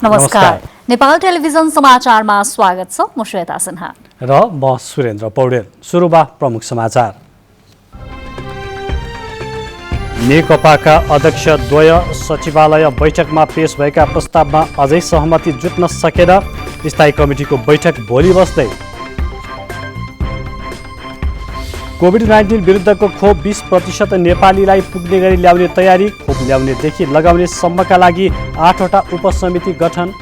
नमस्कार। नेपाल टेलिभिजन समाचारमा स्वागत छ। म श्वेता सिन्हा र म सुरेन्द्र पौडेल। सुरुमा प्रमुख समाचार। नेकपाका अध्यक्ष द्वय सचिवालय बैठकमा पेश भएका प्रस्तावमा अझै सहमति जुट्न सकेन। स्थायी कमिटीको बैठक भोलि बस्दै। कोभिड-19 विरुद्धको खोप 20% नेपालीलाई पुग्ने गरी ल्याउने तयारी। खोप ल्याउनेदेखि लगाउने सम्मका लागि 8वटा उपसमिति गठन।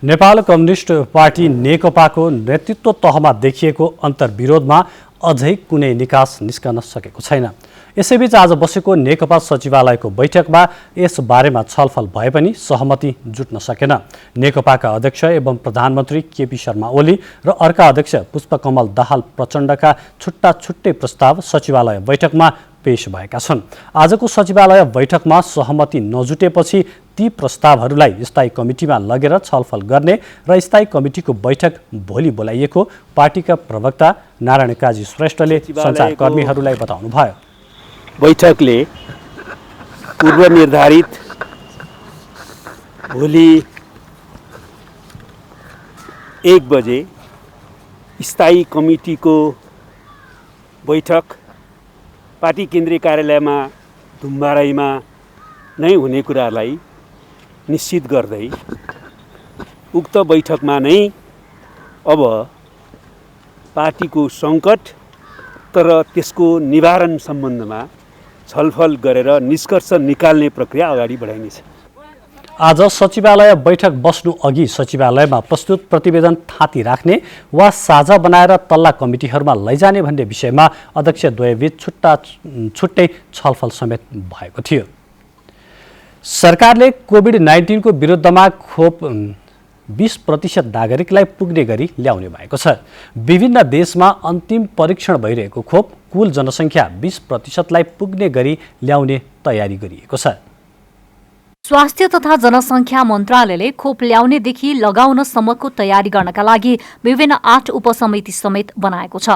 नेपाल कम्युनिस्ट पार्टी नेकपाको नेतृत्व तहमा देखिएको अन्तर्विरोधमा अझै कुनै निकास निस्कन सकेको छैन। यसैबीच आज बसेको नेकपा सचिवालयको बैठकमा यस बारेमा छलफल भए पनि सहमति जुट्न सकेन। नेकपाका अध्यक्ष एवं प्रधानमन्त्री केपी शर्मा ओली र अर्का अध्यक्ष पुष्पकमल दाहाल प्रचण्डका छुट्टा छुट्टै प्रस्ताव सचिवालय बैठकमा पेश भएका छन्। आजको सचिवालय बैठकमा सहमति नजुटेपछि ती प्रस्तावहरूलाई स्थायी कमिटीमा लगेर छलफल गर्ने र स्थायी कमिटीको बैठक भोलि बोलाइएको पार्टीका प्रवक्ता नारायण काजी श्रेष्ठले सञ्चारकर्मीहरूलाई बताउनुभयो। बैठकले पूर्व निर्धारित भोलि 1 बजे स्थायी कमिटीको बैठक पार्टी केन्द्रीय कार्यालयमा धुम्बाराईमा नै हुने कुरालाई निश्चित गर्दै उक्त बैठकमा नै अब पार्टीको सङ्कट तर त्यसको निवारण सम्बन्धमा छलफल गरेर निष्कर्ष निकाल्ने प्रक्रिया अगाडि बढाइनेछ। आज सचिवालय बैठक बस्नु अघि सचिवालयमा प्रस्तुत प्रतिवेदन थाती राख्ने वा साझा बनाएर तल्ला कमिटीहरूमा लैजाने भन्ने विषयमा अध्यक्ष द्वयबीच छुट्टै छलफल समेत भएको थियो। सरकारले कोभिड-19 को विरुद्धमा खोप 20% नागरिकलाई पुग्ने गरी ल्याउने भएको छ। विभिन्न देशमा अन्तिम परीक्षण भइरहेको खोप कुल जनसङ्ख्या 20% लाई पुग्ने गरी ल्याउने तयारी गरिएको छ। स्वास्थ्य तथा जनसङ्ख्या मन्त्रालयले खोप ल्याउनेदेखि लगाउनसम्मको तयारी गर्नका लागि विभिन्न 8 उपसमिति समेत बनाएको छ।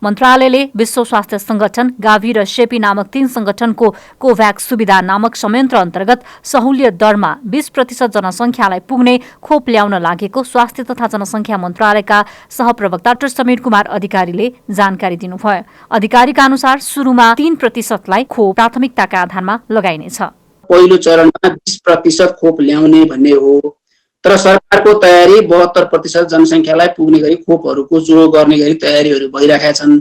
मन्त्रालयले विश्व स्वास्थ्य संगठन, गाभी र शेपी नामक 3 संगठनको कोभ्याक्स सुविधा नामक संयन्त्र अन्तर्गत सहुलियत दरमा 20% जनसङ्ख्यालाई पुग्ने खोप ल्याउन लागेको स्वास्थ्य तथा जनसङ्ख्या मन्त्रालयका सहप्रवक्ता डाक्टर समीर कुमार अधिकारीले जानकारी दिनुभयो। अधिकारीका अनुसार सुरुमा 3% लाई खोप प्राथमिकताका आधारमा लगाइनेछ। पहिलो चरणमा 20% खोप ल्याउने भन्ने हो, तर सरकारको तयारी 72% जनसङ्ख्यालाई पुग्ने गरी खोपहरूको जोड गर्ने गरी तयारीहरू भइरहेका छन्।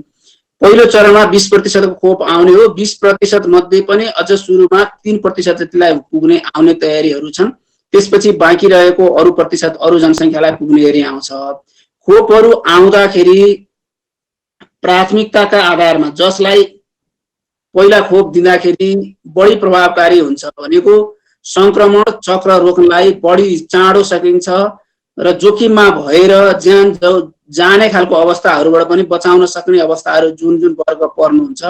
पहिलो चरणमा 20% को खोप आउने हो। 20% मध्ये पनि अझ सुरुमा 3% जतिलाई पुग्ने आउने तयारीहरू छन्। त्यसपछि बाँकी रहेको अरु प्रतिशत अरु जनसङ्ख्यालाई पुग्ने गरी आउँछ। खोपहरू आउँदाखेरि प्राथमिकताका आधारमा जसलाई पहिला खोप दिँदाखेरि बढी प्रभावकारी हुन्छ भनेको संक्रमण चक्र रोक्नलाई बढी चाँडो सकिन्छ र जोखिममा भएर ज्यान जाने खालको अवस्थाहरूबाट पनि बचाउन सक्ने अवस्थाहरू जुन जुन वर्ग पर्नुहुन्छ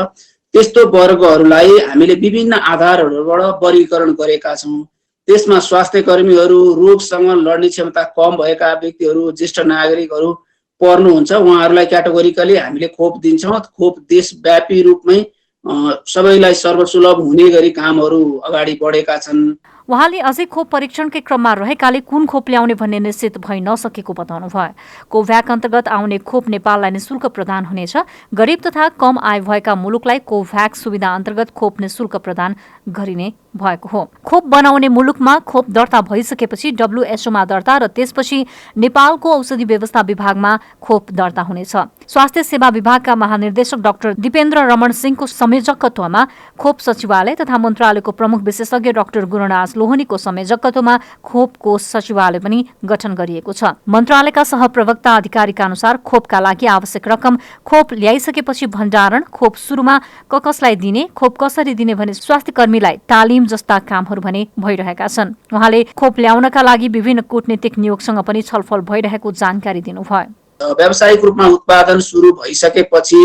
त्यस्तो वर्गहरूलाई हामीले विभिन्न आधारहरूबाट वर्गीकरण गरेका छौँ। त्यसमा स्वास्थ्य कर्मीहरू, रोगसँग लड्ने क्षमता कम भएका व्यक्तिहरू, ज्येष्ठ नागरिकहरू पर्नुहुन्छ। उहाँहरूलाई क्याटेगोरिकली हामीले खोप दिन्छौँ। खोप देशव्यापी रूपमै सबैलाई सर्वसुलभ हुने गरी कामहरू अगाडि बढेका छन्। उहाँले अझै खोप परीक्षणकै क्रममा रहेकाले कुन खोप ल्याउने भन्ने निश्चित भइ नसकेको बताउनु भयो। कोभ्याक्स अन्तर्गत आउने खोप नेपाललाई निशुल्क प्रदान हुनेछ। गरिब तथा कम आय भएका मुलुकलाई कोभ्याक्स सुविधा अन्तर्गत खोप निशुल्क प्रदान गरिने भएको हो। खोप बनाउने मुलुकमा खोप दर्ता भइसकेपछि WHO मा दर्ता र त्यसपछि नेपालको औषधि व्यवस्था विभागमा खोप दर्ता हुनेछ। स्वास्थ्य सेवा विभागका महानिर्देशक डाक्टर दिपेन्द्र रमण सिंहको संयोजकत्वमा खोप सचिवालय तथा मन्त्रालयको प्रमुख विशेषज्ञ डाक्टर गुणराज लोहनीको संयोजकत्वमा खोपको सचिवालय पनि गठन गरिएको छ। मन्त्रालयका सहप्रवक्ता अधिकारीका अनुसार खोपका लागि आवश्यक रकम, खोप ल्याइसकेपछि भण्डारण, खोप सुरुमा कसलाई दिने, खोप कसरी दिने भने स्वास्थ्य कर्मीलाई तालिम जस्ता कामहरू भने भइरहेका छन्। उहाँले खोप ल्याउनका लागि विभिन्न कूटनीतिक नियोगसँग पनि छलफल भइरहेको जानकारी दिनुभयो। व्यावसायिक रूपमा उत्पादन सुरु भइसकेपछि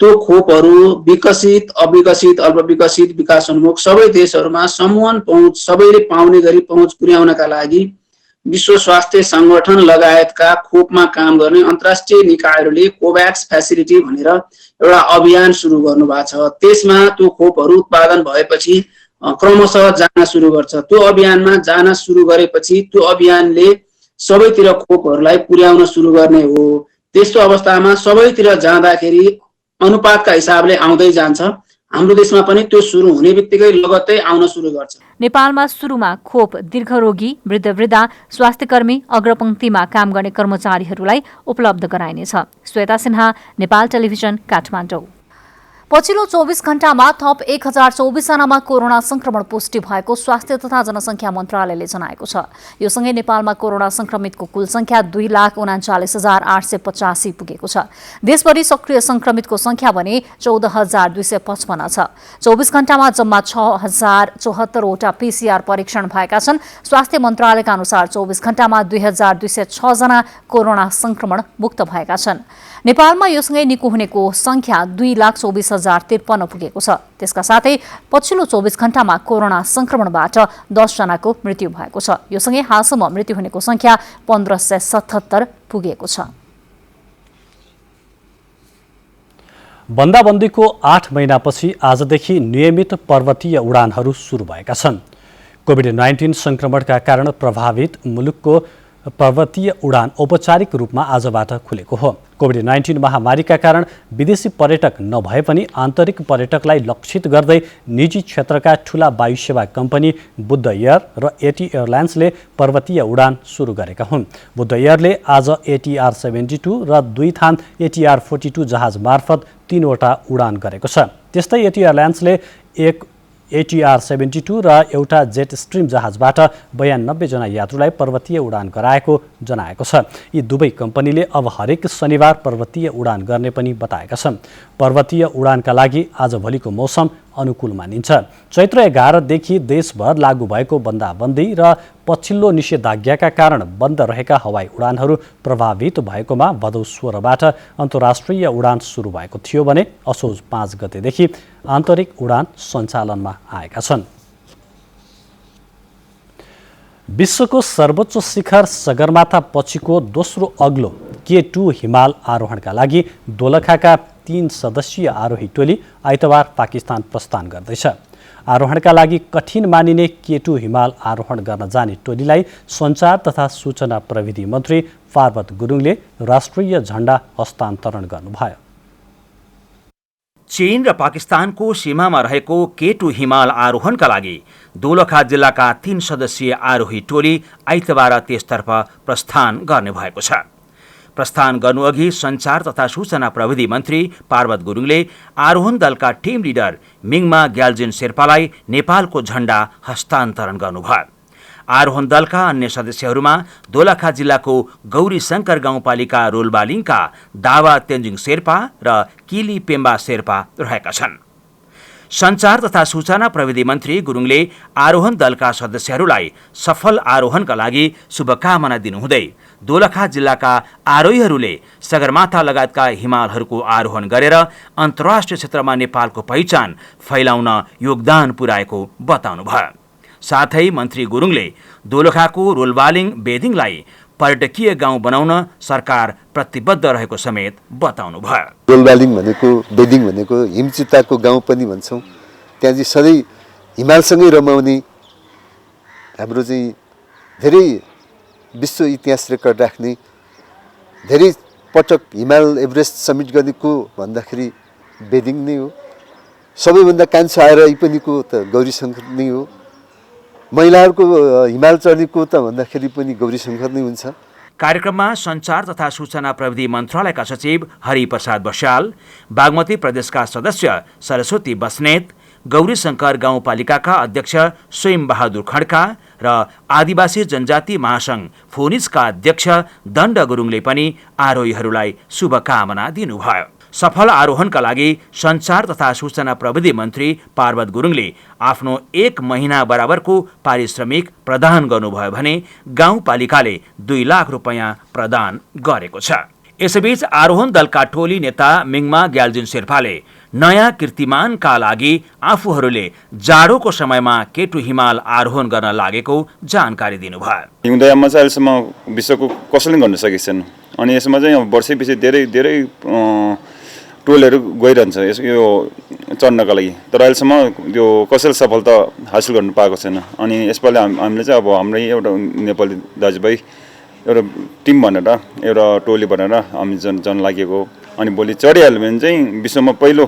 त्यो खोपहरू विकसित, अविकसित, अल्पविकसित, विकासोन्मुख सबै देशहरूमा समूहन पहुँच सबैले पाउने गरी पहुँच पुर्याउनका लागि विश्व स्वास्थ्य संगठन लगायतका खोपमा काम गर्ने अन्तर्राष्ट्रिय निकायहरूले कोभ्याक्स फेसिलिटी भनेर एउटा अभियान सुरु गर्नुभएको छ। त्यसमा त्यो खोपहरू उत्पादन भएपछि क्रमशः जान सुरु गर्छ। त्यो अभियानमा जान सुरु गरेपछि त्यो अभियानले सबैतिर खोपहरूलाई पुर्याउन सुरु गर्ने हो। त्यस्तो अवस्थामा सबैतिर जाँदाखेरि अनुपातका हिसाबले आउँदै जान्छ। हाम्रो देशमा पनि त्यो सुरु हुने बित्तिकै लगत्तै आउन सुरु गर्छ। नेपालमा सुरुमा खोप दीर्घरोगी, वृद्ध, स्वास्थ्यकर्मी, अग्रपंक्तिमा काम गर्ने कर्मचारीहरूलाई उपलब्ध गराइनेछ। श्वेता सिन्हा, नेपाल टेलिभिजन, काठमाडौँ। पछिल्लो 24 घण्टामा थप 1024 जनामा कोरोना संक्रमण पुष्टि भएको स्वास्थ्य तथा जनसंख्या मन्त्रालयले जनाएको छ। यो सँगै नेपालमा कोरोना संक्रमितको कुल संख्या 2,39,885 पुगेको छ। देशभरि सक्रिय संक्रमितको संख्या भने 14,255 छ। 24 घण्टामा जम्मा 6,074 वटा पीसीआर परीक्षण भएका छन्। स्वास्थ्य मन्त्रालयका अनुसार 24 घण्टामा 2,206 जना कोरोना संक्रमण मुक्त भएका छन्। नेपालमा यो सँगै निको हुनेको संख्या 2,24,053 पुगेको छ। त्यसका साथै पछिल्लो 24 घण्टामा कोरोना संक्रमणबाट 10 जनाको मृत्यु भएको छ। यो सँगै हालसम्म मृत्यु हुनेको संख्या 1577 पुगेको छ। बन्दाबन्दीको 8 महिनापछि आजदेखि नियमित पर्वतीय उडानहरू सुरु भएका छन्। कोभिड-19 संक्रमणका कारण प्रभावित मुलुकको पर्वतीय उडान औपचारिक रूपमा आजबाट खुलेको हो। कोभिड-19 महामारीका कारण विदेशी पर्यटक नभए पनि आन्तरिक पर्यटकलाई लक्षित गर्दै निजी क्षेत्रका ठूला वायुसेवा कम्पनी बुद्ध एयर र एटी एयरलाइन्सले पर्वतीय उडान सुरु गरेका हुन्। बुद्ध एयरले आज ATR-72 र 2 थान ATR-42 जहाज मार्फत 3 वटा उडान गरेको छ। त्यस्तै एटी एयरलाइन्सले एक ATR-72 र एउटा जेट स्ट्रिम जहाजबाट 92 जना यात्रुलाई पर्वतीय उडान गराएको जनाएको छ। यी दुवै कम्पनीले अब हरेक शनिबार पर्वतीय उडान गर्ने पनि बताएका छन्। पर्वतीय उडानका लागि आजभोलिको मौसम अनुकूल मानिन्छ। चैत्र 11 देखि देशभर लागू भएको बन्दाबन्दी र पछिल्लो निषेधाज्ञाका कारण बन्द रहेका हवाई उडानहरू प्रभावित भएकोमा भदौ 16बाट अन्तर्राष्ट्रिय उडान सुरु भएको थियो भने असोज 5 गतेदेखि आन्तरिक उडान सञ्चालनमा आएका छन्। विश्वको सर्वोच्च शिखर सगरमाथा पछिको दोस्रो अग्लो K2 हिमाल आरोहणका लागि दोलखाका 3 सदस्यीय आरोही टोली आइतबार पाकिस्तान प्रस्थान गर्दैछ। आरोहणका लागि कठिन मानिने K2 हिमाल आरोहण गर्न जाने टोलीलाई सञ्चार तथा सूचना प्रविधि मन्त्री पार्वत गुरुङले राष्ट्रिय झण्डा हस्तान्तरण गर्नुभयो। चीन र पाकिस्तानको सीमामा रहेको K2 हिमाल आरोहणका लागि दोलखा जिल्लाका 3 सदस्यीय आरोही टोली आइतबार त्यसतर्फ प्रस्थान गर्ने भएको छ। प्रस्थान गर्नुअघि सञ्चार तथा सूचना प्रविधि मन्त्री पार्वत गुरुङले आरोहण दलका टिम लिडर मिङमा ग्याल्जिन शेर्पालाई नेपालको झण्डा हस्तान्तरण गर्नुभयो। आरोहण दलका अन्य सदस्यहरूमा दोलखा जिल्लाको गौरी शंकर गाउँपालिका रोलबालिङका दावा तेन्जिङ शेर्पा र किली पेम्बा शेर्पा रहेका छन्। सञ्चार तथा सूचना प्रविधि मन्त्री गुरुङले आरोहण दलका सदस्यहरूलाई सफल आरोहणका लागि शुभकामना दिनुहुँदै दोलखा जिल्लाका आरोहीहरूले सगरमाथा लगायतका हिमालहरूको आरोहण गरेर अन्तर्राष्ट्रिय क्षेत्रमा नेपालको पहिचान फैलाउन योगदान पुर्याएको बताउनुभयो। साथै मन्त्री गुरुङले दोलखाको रोलबालिङ बेदिङलाई पर्यटकीय गाउँ बनाउन सरकार प्रतिबद्ध रहेको समेत बताउनुभयो। रोलबालिङ भनेको बेदिङ भनेको हिमचित्ताको गाउँ पनि भन्छौँ। त्यहाँ चाहिँ सधैँ हिमालसँगै रमाउने हाम्रो चाहिँ धेरै विश्व इतिहास रेकर्ड राख्ने धेरै पटक हिमाल एभरेस्ट समिट गर्ने को भन्दाखेरि बेदिङ नै हो। सबैभन्दा कान्छो आरोही पनि को त गौरी शङ्कर नै हो। महिलाहरूको हिमाल चढ्ने को त भन्दाखेरि पनि गौरी शङ्कर नै हुन्छ। कार्यक्रममा सञ्चार तथा सूचना प्रविधि मन्त्रालयका सचिव हरिप्रसाद बस्याल, बागमती प्रदेशका सदस्य सरस्वती बस्नेत, गौरी शङ्कर गाउँपालिकाका अध्यक्ष स्वयं बहादुर खड्का र आदिवासी जनजाति महासङ्घ फोनिसका अध्यक्ष दण्ड गुरुङले पनि आरोहीहरूलाई शुभकामना दिनुभयो। सफल आरोहणका लागि सञ्चार तथा सूचना प्रविधि मन्त्री पार्वत गुरुङले आफ्नो 1 महिना बराबरको पारिश्रमिक प्रदान गर्नुभयो भने गाउँपालिकाले 2 लाख रुपैयाँ प्रदान गरेको छ। यसैबीच आरोहण दलका टोली नेता मिङमा ग्याल्जिन शेर्पाले नयाँ कीर्तिमानका लागि आफूहरूले जाडोको समयमा केटु हिमाल आरोहण गर्न लागेको जानकारी दिनुभयो। हिउँदयामा चाहिँ अहिलेसम्म विश्वको कसैले गर्न सकेको छैन अनि यसमा चाहिँ वर्षैपछि धेरै धेरै टोलहरू गइरहन्छ यो चढ्नका लागि, तर अहिलेसम्म त्यो कसैले सफलता हासिल गर्नु पाएको छैन। अनि यसपालि हामीले चाहिँ अब हाम्रै एउटा नेपाली दाजुभाइ एउटा टिम भनेर एउटा टोली भनेर हामी जन लागेको, अनि भोलि चढिहाल्यो भने चाहिँ विश्वमा पहिलो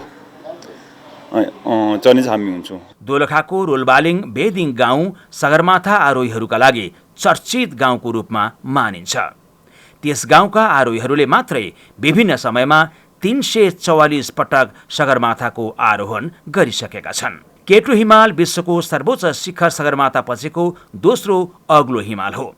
चढ्ने चाहिँ हामी हुन्छौँ। दोलखाको रोलबालिङ बेदिङ गाउँ सगरमाथा आरोहीहरूका लागि चर्चित गाउँको रूपमा मानिन्छ। त्यस गाउँका आरोहीहरूले मात्रै विभिन्न समयमा 344 पटक सगरमाथाको आरोहण गरिसकेका छन्। केटु हिमाल विश्वको सर्वोच्च शिखर सगरमाथा पछिको दोस्रो अग्लो हिमाल हो।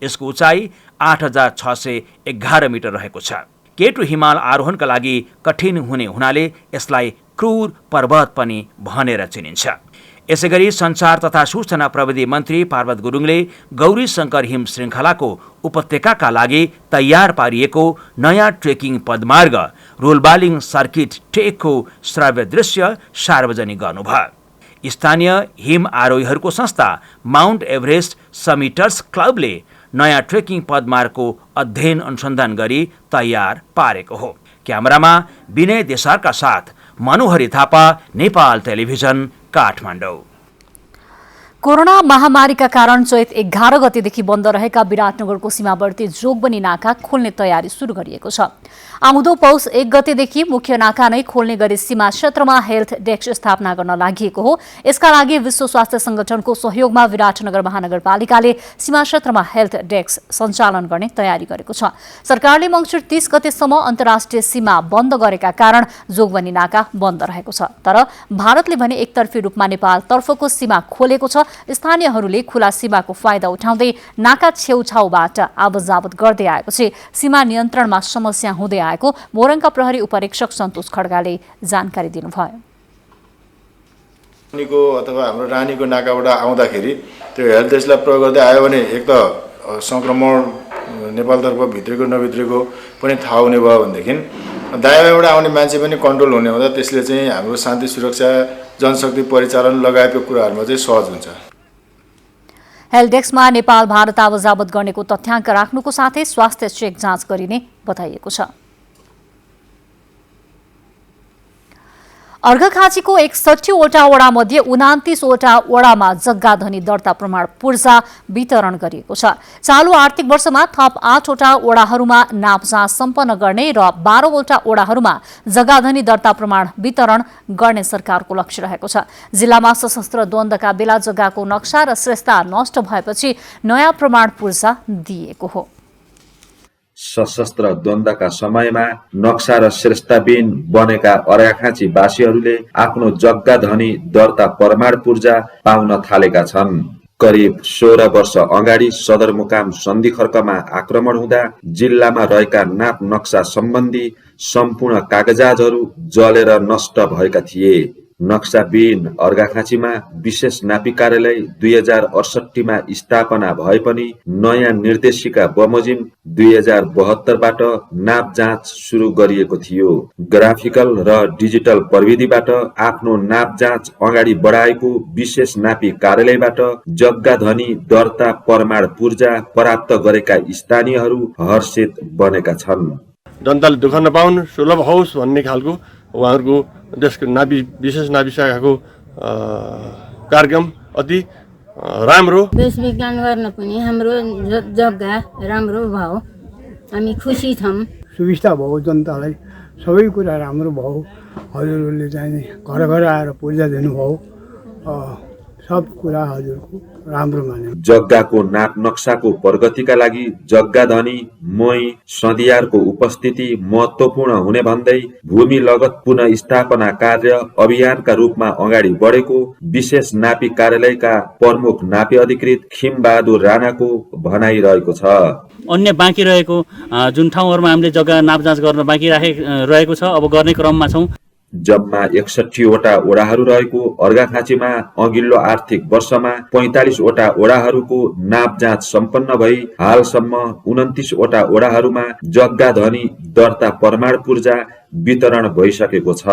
यसको उचाइ 8611 मिटर रहेको छ। केटु हिमाल आरोहणका लागि कठिन हुनाले यसलाई क्रूर पर्वत पनि भनेर चिनिन्छ। यसैगरी सञ्चार तथा सूचना प्रविधि मन्त्री पार्वत गुरुङले गौरी शङ्कर हिम श्रृङ्खलाको उपत्यकाका लागि तयार पारिएको नयाँ ट्रेकिङ पदमार्ग रोलबालिङ सर्किट ट्रेकको श्रव्य दृश्य सार्वजनिक गर्नुभयो। स्थानीय हिम आरोहीहरूको संस्था माउन्ट एभरेस्ट समिटर्स क्लबले नयाँ ट्रेकिङ पदमार्गको अध्ययन अनुसन्धान गरी तयार पारेको हो। क्यामेरामा विनय देसारका साथ मनोहरी थापा, नेपाल टेलिभिजन, काठमाडौँ। कोरोना महामारीका कारण चैत 11 गतेदेखि बन्द रहेका विराटनगरको सीमावर्ती जोगबनी नाका खोल्ने तयारी सुरु गरिएको छ। आउँदो पौष 1 गतेदेखि मुख्य नाका नै खोल्ने गरी सीमा क्षेत्रमा हेल्थ डेस्क स्थापना गर्न लागि हो। यसका लागि विश्व स्वास्थ्य संगठनको सहयोगमा विराटनगर महानगरपालिकाले सीमा क्षेत्रमा हेल्थ डेस्क सञ्चालन गर्ने तयारी गरेको छ। सरकारले मङ्सिर 30 गतेसम्म अन्तर्राष्ट्रिय सीमा बन्द गरेका कारण जोगबनी नाका बन्द रहेको छ। तर भारतले भने एकतर्फी रूपमा नेपालतर्फको सीमा खोलेको छ। स्थानीयहरूले खुला सीमाको फाइदा उठाउँदै नाका छेउछाउबाट आवतजावत गर्दै आएपछि सीमा नियन्त्रणमा समस्या हुँदै आएको मोरङका प्रहरी उपरीक्षक सन्तोष खड्गाले जानकारी दिनुभयो। अथवा हाम्रो रानीको नाकाबाट आउँदाखेरि त्यो हेल्थ डेस्कलाई प्रयोग गर्दै आयो भने एक त संक्रमण नेपालतर्फ भित्रेको नभित्रेको पनि थाहा हुने भयो भनेदेखि दायाँबाट आउने मान्छे पनि कन्ट्रोल हुने हुँदा त्यसले चाहिँ हाम्रो शान्ति सुरक्षा जनशक्ति परिचालन लगायतको कुराहरूमा चाहिँ सहज हुन्छ। हेल्थ डेस्कमा नेपाल भारत आवतजावत गर्नेको तथ्याङ्क राख्नुको साथै स्वास्थ्य चेक जाँच गरिने बताइएको छ। अर्घखाँचीको 61वटा वडामध्ये 29वटा वडामा जग्गाधनी दर्ता प्रमाण पूर्जा वितरण गरिएको छ। चालु आर्थिक वर्षमा थप 8वटा वडाहरूमा नाप जाँच सम्पन्न गर्ने र 12वटा वडाहरूमा जग्गाधनी दर्ता प्रमाण वितरण गर्ने सरकारको लक्ष्य रहेको छ। जिल्लामा सशस्त्र द्वन्द्वका बेला जग्गाको नक्सा र श्रेष्ठता नष्ट भएपछि नयाँ प्रमाण पूर्जा दिएको हो। सशस्त्र द्वन्द्वका समयमा नक्सा र श्रेष्ठताबिन बनेका अर्घाखाँची वासीहरूले आफ्नो जग्गा धनी दर्ता प्रमाण पूर्जा पाउन थालेका छन्। करिब 16 वर्ष अगाडि सदरमुकाम सन्धिखर्कमा आक्रमण हुँदा जिल्लामा रहेका नाप नक्सा सम्बन्धी सम्पूर्ण कागजातहरू जलेर नष्ट भएका थिए। नक्साबिन अर्घाखाँचीमा विशेष नापी कार्यालय 2068मा स्थापना भए पनि नयाँ निर्देशिका बमोजिम 2072बाट नाप जाँच सुरु गरिएको थियो। ग्राफिकल र डिजिटल प्रविधिबाट आफ्नो नाप जाँच अगाडि बढाएको विशेष नापी कार्यालयबाट जग्गा धनी दर्ता प्रमाण पूर्जा प्राप्त गरेका स्थानीयहरू हर्षित बनेका छन्। जनताले दुःख नपाउन्, सुलभ होस् भन्ने खालको उहाँहरूको देशको नापी विशेष नापी शाखाको कार्यक्रम अति राम्रो। देश विज्ञान गर्न पनि हाम्रो जग्गा राम्रो भयो, हामी खुसी छौँ। सुविस्ता भयो, जनतालाई सबै कुरा राम्रो भयो। हजुरहरूले चाहिँ घर घर आएर पूजा दिनुभयो, सब कुरा हजुरको राम्रो मान्यो। जग्गाको नाप नक्साको प्रगतिका लागि जग्गा धनी मोही सदियारको उपस्थिति महत्त्वपूर्ण हुने भन्दै भूमि लगत पुनः स्थापना कार्य अभियानका रूपमा अगाडि बढेको विशेष नापी कार्यालयका प्रमुख नापी अधिकृत खिमबहादुर राणाको भनाइरहेको छ। अन्य बाँकी रहेको जुन ठाउँहरूमा हामीले जग्गा नाप जाँच गर्न बाँकी रहेको छ, अब गर्ने क्रममा छौँ। जम्मा 61वटा वडाहरू रहेको अर्घाखाँचीमा अघिल्लो आर्थिक वर्षमा 45वटा वडाहरूको नाप जाँच सम्पन्न भई हालसम्म 29वटा वडाहरूमा जग्गा धनी दर्ता प्रमाण पूर्जा वितरण भइसकेको छ।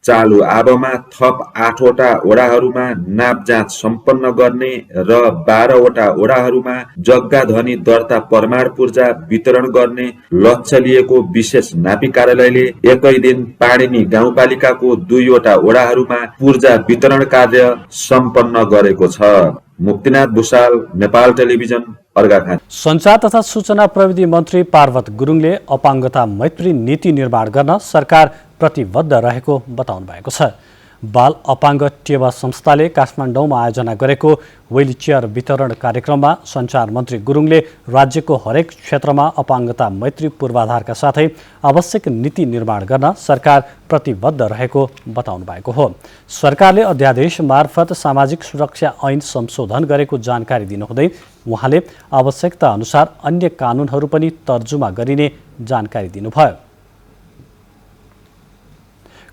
चालु आबमा थप 8वटा वडाहरूमा नाप जाँच सम्पन्न गर्ने र 12वटा वडाहरूमा जग्गा धनी दर्ता प्रमाण पूर्जा वितरण गर्ने लक्ष्य लिएको विशेष नापी कार्यालयले एकै दिन पाणिनी गाउँपालिकाको 2वटा वडाहरूमा पूर्जा वितरण कार्य सम्पन्न गरेको छ। मुक्तिनाथ भुषाल, नेपाल टेलिभिजन, अर्घाखाँची। सञ्चार तथा सूचना प्रविधि मन्त्री पार्वत गुरुङले अपाङ्गता मैत्री नीति निर्माण गर्न सरकार प्रतिबद्ध रहेको बताउनु भएको छ। बाल अपाङ्ग टेवा संस्थाले काठमाडौँमा आयोजना गरेको व्हील चेयर वितरण कार्यक्रममा सञ्चार मन्त्री गुरुङले राज्यको हरेक क्षेत्रमा अपाङ्गता मैत्री पूर्वाधारका साथै आवश्यक नीति निर्माण गर्न सरकार प्रतिबद्ध रहेको बताउनु भएको हो। सरकारले अध्यादेश मार्फत सामाजिक सुरक्षा ऐन संशोधन गरेको जानकारी दिनुहुँदै उहाँले आवश्यकता अनुसार अन्य कानुनहरू पनि तर्जुमा गरिने जानकारी दिनुभयो।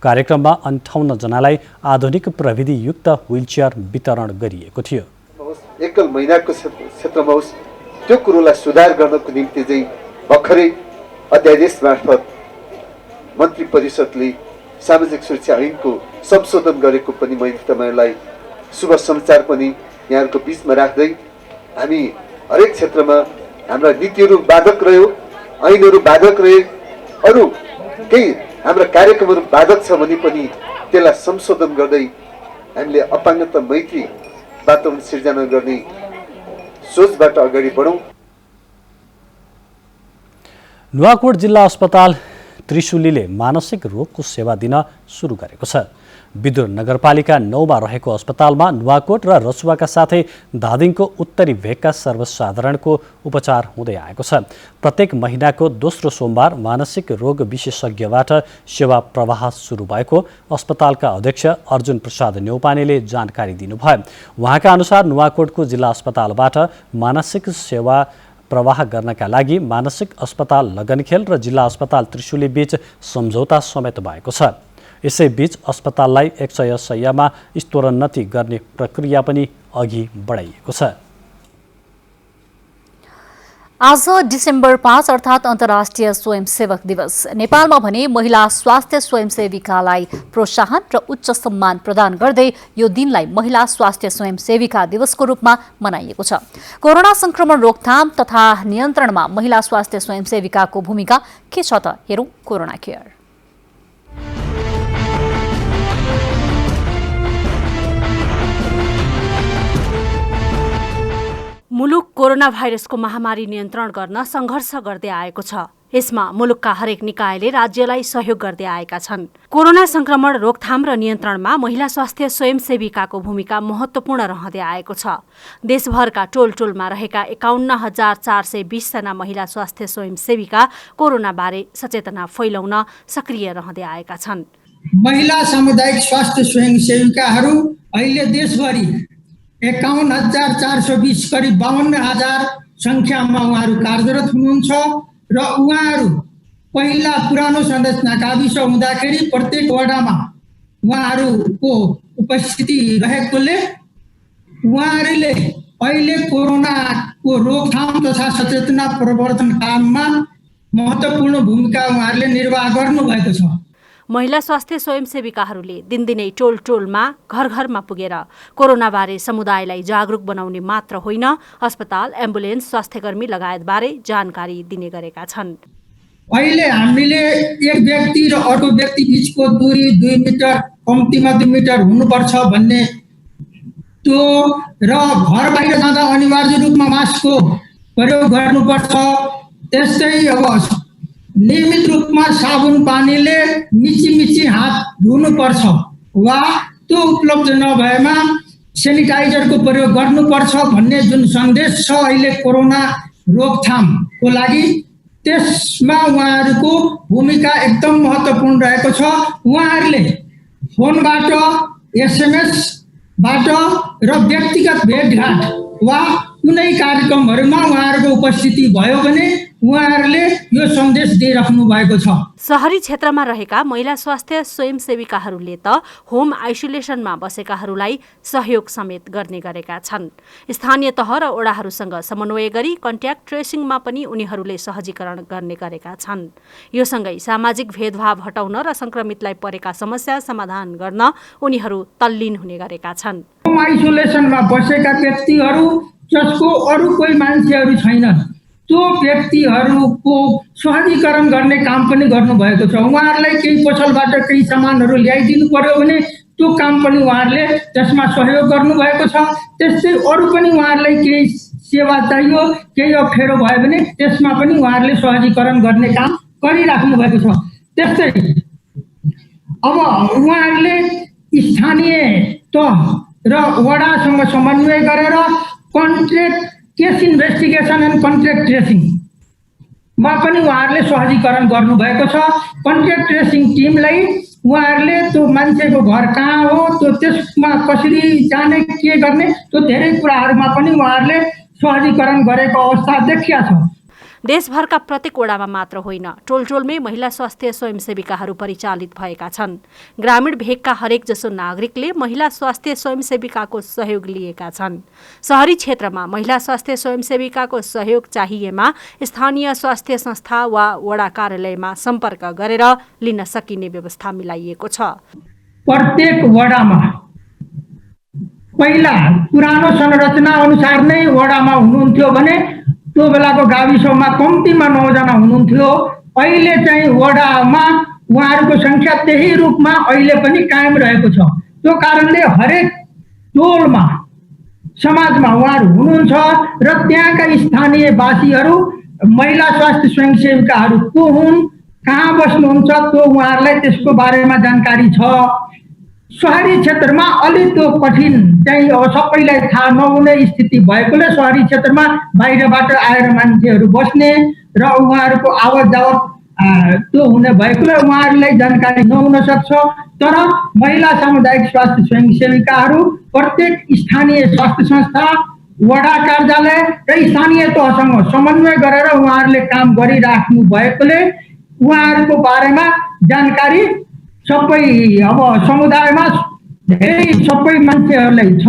कार्यक्रममा 58 जनालाई आधुनिक प्रविधियुक्त व्हीलचेयर वितरण गरिएको थियो। एकल महिनाको क्षेत्रमा होस् त्यो कुरोलाई सुधार गर्नको निम्ति चाहिँ भर्खरै अध्यादेश मार्फत मन्त्री परिषदले सामाजिक सुरक्षा ऐनको संशोधन गरेको पनि मैले तपाईलाई शुभ समाचार पनि यहाँको बीचमा राख्दै हामी हरेक क्षेत्रमा हाम्रा नीतिहरू बाधक रह्यो, ऐनहरू बाधक रहे, अरू केही हाम्रा कार्यक्रमहरू बाधक छ भने पनि त्यसलाई संशोधन गर्दै हामीले अपाङ्गता मैत्री वातावरण सिर्जना गर्ने सोचबाट अगाडि बढौँ। नुवाकोट जिल्ला अस्पताल त्रिशुलीले मानसिक रोगको सेवा दिन सुरु गरेको छ। विदुर नगरपालिका 9मा रहेको अस्पतालमा नुवाकोट र रसुवाका साथै धादिङको उत्तरी भेगका सर्वसाधारणको उपचार हुँदै आएको छ। प्रत्येक महिनाको दोस्रो सोमबार मानसिक रोग विशेषज्ञबाट सेवा प्रवाह सुरु भएको अस्पतालका अध्यक्ष अर्जुन प्रसाद न्यौपानेले जानकारी दिनुभयो। उहाँका अनुसार नुवाकोटको जिल्ला अस्पतालबाट मानसिक सेवा प्रवाह गर्नका लागि मानसिक अस्पताल लगनखेल र जिल्ला अस्पताल त्रिशुली बीच सम्झौता समेत भएको छ। यसैबीच अस्पताललाई 100 शय्यामा स्तरोन्नति गर्ने प्रक्रिया पनि अघि बढाइएको छ। आज डिसेम्बर 5 अर्थात् अन्तर्राष्ट्रिय स्वयंसेवक दिवस। नेपालमा भने महिला स्वास्थ्य स्वयंसेविकालाई प्रोत्साहन र उच्च सम्मान प्रदान गर्दै यो दिनलाई महिला स्वास्थ्य स्वयंसेविका दिवसको रूपमा मनाइएको छ। कोरोना संक्रमण रोकथाम तथा नियन्त्रणमा महिला स्वास्थ्य स्वयंसेविकाको भूमिका के छ त हेरौं कोरोना केयर। मुलुक कोरोना भाइरसको महामारी नियन्त्रण गर्न सङ्घर्ष गर्दै आएको छ। यसमा मुलुकका हरेक निकायले राज्यलाई सहयोग गर्दै आएका छन्। कोरोना संक्रमण रोकथाम र नियन्त्रणमा महिला स्वास्थ्य स्वयंसेविकाको भूमिका महत्त्वपूर्ण रहँदै आएको छ। देशभरका टोलटोलमा रहेका 51,420 जना महिला स्वास्थ्य स्वयंसेविका कोरोनाबारे सचेतना फैलाउन सक्रिय रहँदै आएका छन्। महिला सामुदायिक स्वास्थ्य स्वयंसेविकाहरू अहिले देशभरि 51,420 करिब 52,000 संख्यामा उहाँहरू कार्यरत हुनुहुन्छ र उहाँहरू पहिला पुरानो संरचना गाविस हुँदाखेरि प्रत्येक वडामा उहाँहरूको उपस्थिति रहेकोले उहाँहरूले अहिले कोरोनाको रोकथाम तथा सचेतना प्रवर्धन काममा महत्त्वपूर्ण भूमिका उहाँहरूले निर्वाह गर्नुभएको छ। महिला स्वास्थ्य स्वयंसेविकाहरूले दिनदिनै टोल टोलमा घर घरमा पुगेर कोरोनाबारे समुदायलाई जागरुक बनाउने मात्र होइन, अस्पताल, एम्बुलेन्स, स्वास्थ्यकर्मी लगायतबारे जानकारी दिने गरेका छन्। अहिले हामीले एक व्यक्ति र अर्को व्यक्ति बीचको दूरी 2 मिटर, कम्तीमा 2 मिटर हुनुपर्छ भन्ने त्यो र घर बाहिर जाँदा अनिवार्य रूपमा मास्कको प्रयोग गर्नुपर्छ। त्यस्तै अब नियमित रूपमा साबुन पानीले मिची हात धुनुपर्छ वा त्यो उपलब्ध नभएमा सेनिटाइजरको प्रयोग गर्नुपर्छ भन्ने जुन सन्देश छ अहिले कोरोना रोकथामको लागि, त्यसमा उहाँहरूको भूमिका एकदम महत्त्वपूर्ण रहेको छ। उहाँहरूले फोनबाट, एसएमएसबाट र व्यक्तिगत भेटघाट वा कुनै कार्यक्रमहरूमा उहाँहरूको उपस्थिति भयो भने उहाँहरूले यो सन्देश दिइराख्नु भएको छ। शहरी क्षेत्रमा रहेका महिला स्वास्थ्य स्वयंसेविकाहरूले त होम आइसोलेसनमा बसेकाहरूलाई सहयोग समेत गर्ने गरेका छन्। स्थानीय तह र ओडाहरूसँग समन्वय गरी कन्ट्याक्ट ट्रेसिङमा पनि उनीहरूले सहजीकरण गर्ने गरेका छन्। यो सँगै सामाजिक भेदभाव हटाउन र संक्रमितलाई परेका समस्या समाधान गर्न उनीहरू तल्लीन हुने गरेका छन्। होम आइसोलेसनमा बसेका व्यक्तिहरू जसको अरू कोही मान्छेहरू छैनन्, त्यो व्यक्तिहरूको सहजीकरण गर्ने काम पनि गर्नुभएको छ। उहाँहरूलाई केही पसलबाट केही सामानहरू ल्याइदिनु पर्यो भने त्यो काम पनि उहाँहरूले त्यसमा सहयोग गर्नुभएको छ। त्यस्तै अरू पनि उहाँहरूलाई केही सेवा चाहियो, केही अप्ठ्यारो भयो भने त्यसमा पनि उहाँहरूले सहजीकरण गर्ने काम गरिराख्नु भएको छ। त्यस्तै अब उहाँहरूले स्थानीय तह र वडासँग समन्वय गरेर contact case investigation and contact ट्रेसिङमा पनि उहाँहरूले सहजीकरण गर्नुभएको छ। कन्ट्याक्ट ट्रेसिङ टिमलाई उहाँहरूले त्यो मान्छेको घर कहाँ हो, त्यो त्यसमा कसरी जाने, के गर्ने, त्यो धेरै कुराहरूमा पनि उहाँहरूले सहजीकरण गरेको अवस्था देखिया छ। देशभरका प्रत्येक वडामा मात्र होइन, टोलटोलमै महिला स्वास्थ्य स्वयंसेविकाहरू परिचालित भएका छन्। ग्रामीण भेगका हरेक जसो नागरिकले महिला स्वास्थ्य स्वयंसेविकाको सहयोग लिएका छन्। शहरी क्षेत्रमा महिला स्वास्थ्य स्वयंसेविकाको सहयोग चाहिएमा स्थानीय स्वास्थ्य संस्था वा वडा कार्यालयमा सम्पर्क गरेर लिन सकिने व्यवस्था मिलाइएको छ। प्रत्येक वडामा पहिला पुरानो संरचना अनुसार नै वडामा हुनुहुन्थ्यो भने त्यो बेलाको गाविसमा कम्तीमा 9 जना हुनुहुन्थ्यो। अहिले चाहिँ वडामा उहाँहरूको संख्या त्यही रूपमा अहिले पनि कायम रहेको छ। त्यो कारणले हरेक टोलमा समाजमा उहाँहरू हुनुहुन्छ र त्यहाँका स्थानीय वासीहरू महिला स्वास्थ्य स्वयंसेविकाहरू को हुन्, कहाँ बस्नुहुन्छ, त्यो उहाँहरूलाई त्यसको बारेमा जानकारी छ। शहरी क्षेत्रमा अलिक त्यो कठिन चाहिँ अब सबैलाई थाहा नहुने स्थिति भएकोले शहरी क्षेत्रमा बाहिरबाट आएर मान्छेहरू बस्ने र उहाँहरूको आवत जावत त्यो हुने भएकोले उहाँहरूलाई जानकारी नहुन सक्छ। तर महिला सामुदायिक स्वास्थ्य स्वयंसेविकाहरू प्रत्येक स्थानीय स्वास्थ्य संस्था, वडा कार्यालय र स्थानीय तहसँग समन्वय गरेर उहाँहरूले काम गरिराख्नु भएकोले उहाँहरूको बारेमा जानकारी सबै अब समुदायमा धेरै सबै मान्छेहरूलाई छ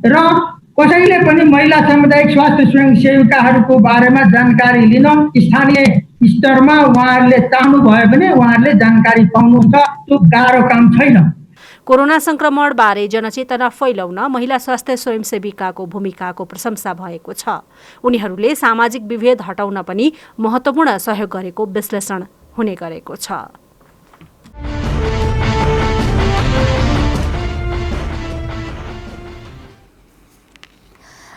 र कसैले पनि महिला सामुदायिक स्वास्थ्य स्वयंसेविकाहरूको बारेमा जानकारी लिन स्थानीय स्तरमा उहाँहरूले चाहनुभयो भने उहाँहरूले जानकारी पाउनुहुन्छ। त्यो गाह्रो काम छैन। कोरोना संक्रमण बारे जनचेतना फैलाउन महिला स्वास्थ्य स्वयंसेविकाको भूमिकाको प्रशंसा भएको छ। उनीहरूले सामाजिक विभेद हटाउन पनि महत्त्वपूर्ण सहयोग गरेको विश्लेषण हुने गरेको छ।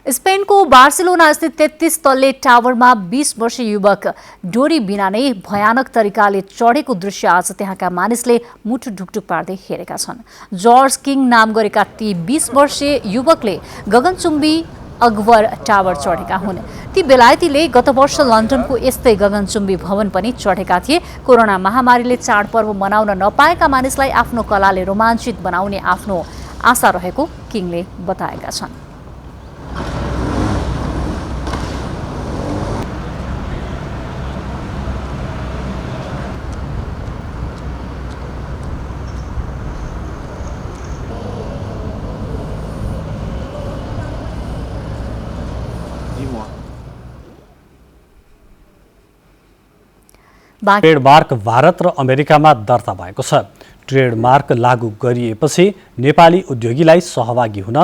स्पेनको बार्सिलोना स्थित 33 तल्ले टावरमा 20 वर्षीय युवक डोरी बिना नै भयानक तरिकाले चढेको दृश्य आज त्यहाँका मानिसले मुटु ढुकढुक पार्दै हेरेका छन्। जर्ज किङ नाम गरेका ती 20 वर्षीय युवकले गगनचुम्बी अकबर टावर चढेका हुन्। ती बेलायतीले गत वर्ष लन्डनको यस्तै गगनचुम्बी भवन पनि चढेका थिए। कोरोना महामारीले चाडपर्व मनाउन नपाएका मानिसलाई आफ्नो कलाले रोमाञ्चित बनाउने आफ्नो आशा रहेको किङले बताएका छन्। ट्रेडमार्क भारत र अमेरिकामा दर्ता भएको छ। ट्रेडमार्क लागू गरिएपछि नेपाली उद्योगीलाई सहभागी हुन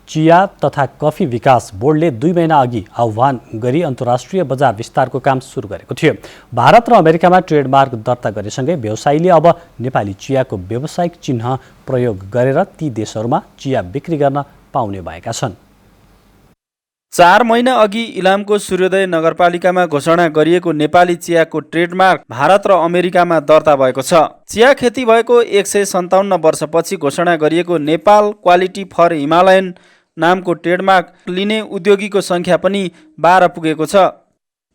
चिया तथा कफी विकास बोर्डले 2 महिना अघि आह्वान गरी अन्तर्राष्ट्रिय बजार विस्तारको काम सुरु गरेको थियो। भारत र अमेरिकामा ट्रेडमार्क दर्ता गरेसँगै व्यवसायीले अब नेपाली चियाको व्यावसायिक चिन्ह प्रयोग गरेर ती देशहरूमा चिया बिक्री गर्न पाउने भएका छन्। 4 महिना अघि इलामको सूर्योदय नगरपालिकामा घोषणा गरिएको नेपाली चियाको ट्रेडमार्क भारत र अमेरिकामा दर्ता भएको छ। चिया खेती भएको 157 वर्षपछि घोषणा गरिएको नेपाल क्वालिटी फर हिमालयन नामको ट्रेडमार्क लिने उद्योगीको संख्या पनि 12 पुगेको छ।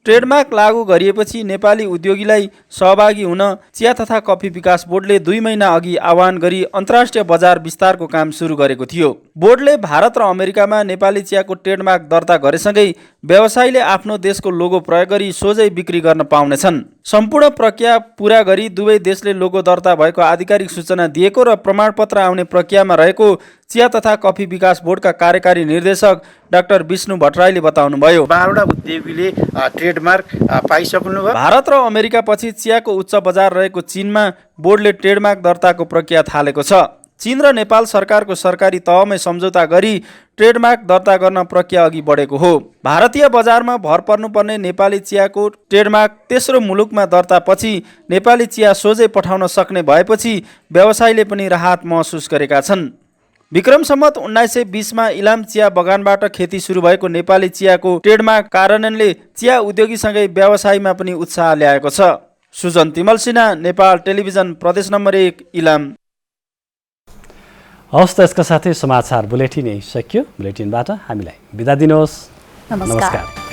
ट्रेडमार्क लागू गरिएपछि नेपाली उद्योगीलाई सहभागी हुन चिया तथा कफी विकास बोर्डले 2 महिना अघि आह्वान गरी अन्तर्राष्ट्रिय बजार विस्तारको काम सुरु गरेको थियो। बोर्डले भारत र अमेरिकामा नेपाली चियाको ट्रेडमार्क दर्ता गरेसँगै व्यवसायीले आफ्नो देशको लोगो प्रयोग गरी सोझै बिक्री गर्न पाउनेछन्। सम्पूर्ण प्रक्रिया पूरा गरी दुवै देशले लोगो दर्ता भएको आधिकारिक सूचना दिएको र प्रमाणपत्र आउने प्रक्रियामा रहेको चिया तथा कफी विकास बोर्डका कार्यकारी निर्देशक डाक्टर विष्णु भट्टराईले बताउनुभयो। 12वटा उद्योगीले ट्रेडमार्क पाइसक्नुभयो। भारत र अमेरिका पछि चियाको उच्च बजार रहेको चीनमा बोर्डले ट्रेडमार्क दर्ताको प्रक्रिया थालेको छ। चीन र नेपाल सरकारको सरकारी तहमै सम्झौता गरी ट्रेडमार्क दर्ता गर्न प्रक्रिया अघि बढेको हो। भारतीय बजारमा भर पर्नुपर्ने नेपाली चियाको ट्रेडमार्क तेस्रो मुलुकमा दर्ता पछि नेपाली चिया सोझै पठाउन सक्ने भएपछि व्यवसायीले पनि राहत महसुस गरेका छन्। विक्रम सम्वत 1920 मा इलाम चिया बगानबाट खेती सुरु भएको नेपाली चियाको ट्रेडमार्क कार्यान्वयनले चिया उद्योगीसँगै व्यवसायमा पनि उत्साह ल्याएको छ। सुजन तिमल सिन्हा, नेपाल टेलिभिजन, प्रदेश नम्बर 1, इलाम। हवस् त यसका साथै समाचार बुलेटिन यही सकियो। बुलेटिनबाट हामीलाई बिदा दिनुहोस्। नमस्कार।